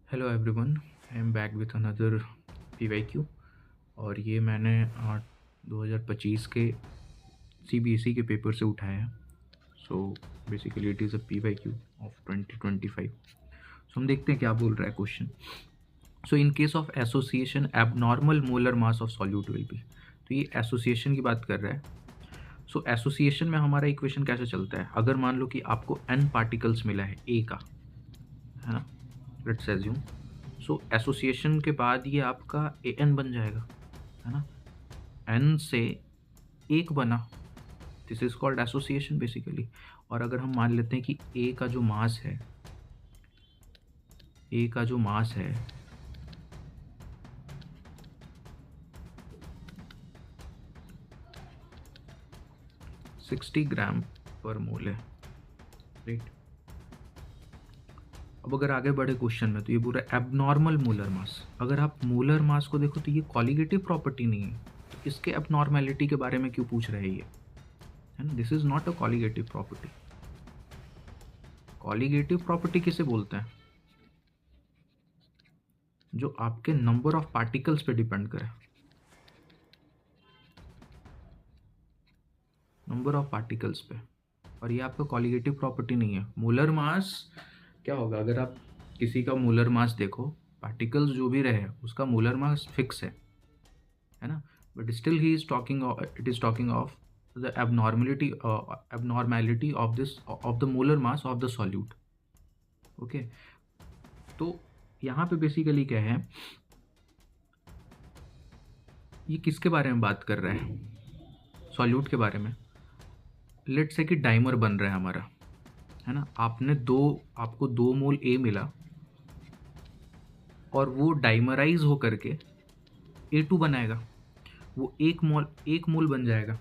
Hello everyone, I am back with another PYQ. और ये मैंने 2025 के सीबीएसई के पेपर से उठाया है। So basically it is a PYQ of 2025। सो हम देखते हैं क्या बोल रहा है question. So in case of association abnormal molar mass of solute will be. तो ये एसोसिएशन की बात कर रहा है। सो एसोसिएशन में हमारा इक्वेशन कैसे चलता है, अगर मान लो कि आपको n पार्टिकल्स मिला है ए का, है ना, लेट्स एज्यूम। सो एसोसिएशन के बाद ये आपका ए एन बन जाएगा, है ना। एन से एक बना, this is called association basically. और अगर हम मान लेते हैं कि ए का जो मास है, ए का जो मास है 60 ग्राम पर मोल है, राइट। अब अगर आगे बढ़े क्वेश्चन में, तो ये पूरा एबनॉर्मल मोलर मास। अगर आप मोलर मास को देखो तो ये कॉलिगेटिव प्रॉपर्टी नहीं है, तो इसके एबनॉर्मेलिटी के बारे में क्यों पूछ रहे हैं ये, है ना। This is not a colligative property. Colligative property किसे बोलते हैं? जो आपके नंबर ऑफ पार्टिकल्स पे डिपेंड करे, नंबर ऑफ पार्टिकल्स पे। और ये आपका कॉलिगेटिव प्रॉपर्टी नहीं है। मोलर मास क्या होगा, अगर आप किसी का मोलर मास देखो, पार्टिकल्स जो भी रहे उसका मोलर मास फिक्स है ना। But still he is talking, it is talking of the abnormality of this, of the molar mass of the solute. Okay, तो यहाँ पे बेसिकली क्या है, ये किसके बारे में बात कर रहा है? सॉल्यूट के बारे में। लेट्स से कि डाइमर बन रहा है हमारा, है ना। आपको 2 मोल ए मिला और वो डाइमराइज हो करके A2 बनाएगा। वो 1 मोल बन जाएगा,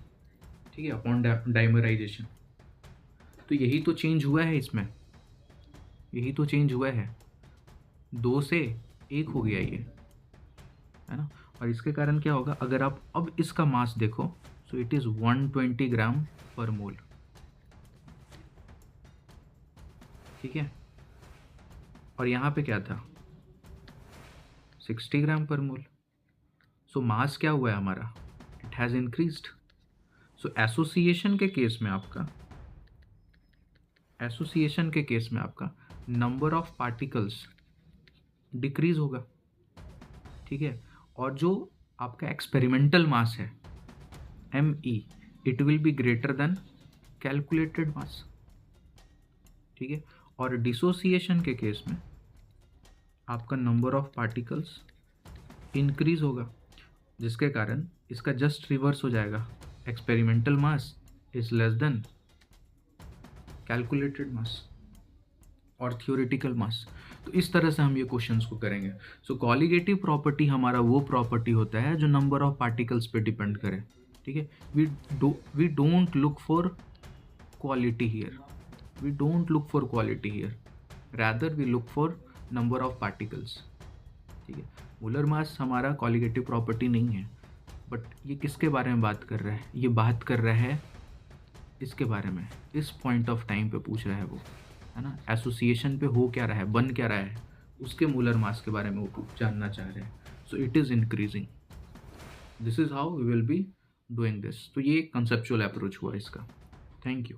ठीक है, अपॉन डाइमराइजेशन। तो यही तो चेंज हुआ है इसमें, यही तो चेंज हुआ है। 2 से 1 हो गया ये, है ना। और इसके कारण क्या होगा, अगर आप अब इसका मास देखो, सो इट इज 120 ग्राम पर मोल, ठीक है। और यहाँ पे क्या था, 60 ग्राम पर मोल। सो मास क्या हुआ है हमारा, it has increased. So association के केस में आपका नंबर ऑफ पार्टिकल्स डिक्रीज होगा, ठीक है। और जो आपका एक्सपेरिमेंटल मास है ME, it will be greater than calculated mass, ठीक है। और डिसोसिएशन के केस में आपका नंबर ऑफ पार्टिकल्स इंक्रीज होगा, जिसके कारण इसका जस्ट रिवर्स हो जाएगा। Experimental mass is less than calculated mass और थियोरेटिकल मास। तो इस तरह से हम ये क्वेश्चंस को करेंगे। सो कॉलिगेटिव प्रॉपर्टी हमारा वो प्रॉपर्टी होता है जो नंबर ऑफ पार्टिकल्स पे डिपेंड करे, ठीक है। We don't look for quality here, we don't look for quality here, rather we look for number of particles, ठीक है। मोलर मास हमारा कॉलिगेटिव प्रॉपर्टी नहीं है। बट ये किसके बारे में बात कर रहा है, ये बात कर रहा है इसके बारे में, इस पॉइंट ऑफ टाइम पे पूछ रहा है वो, है ना। एसोसिएशन पे हो क्या रहा है, बन क्या रहा है, उसके मोलर मास के बारे में वो जानना चाह रहे हैं। So it is increasing, this is how we will be doing this. तो ये कंसेप्चुअल अप्रोच हुआ इसका। Thank you.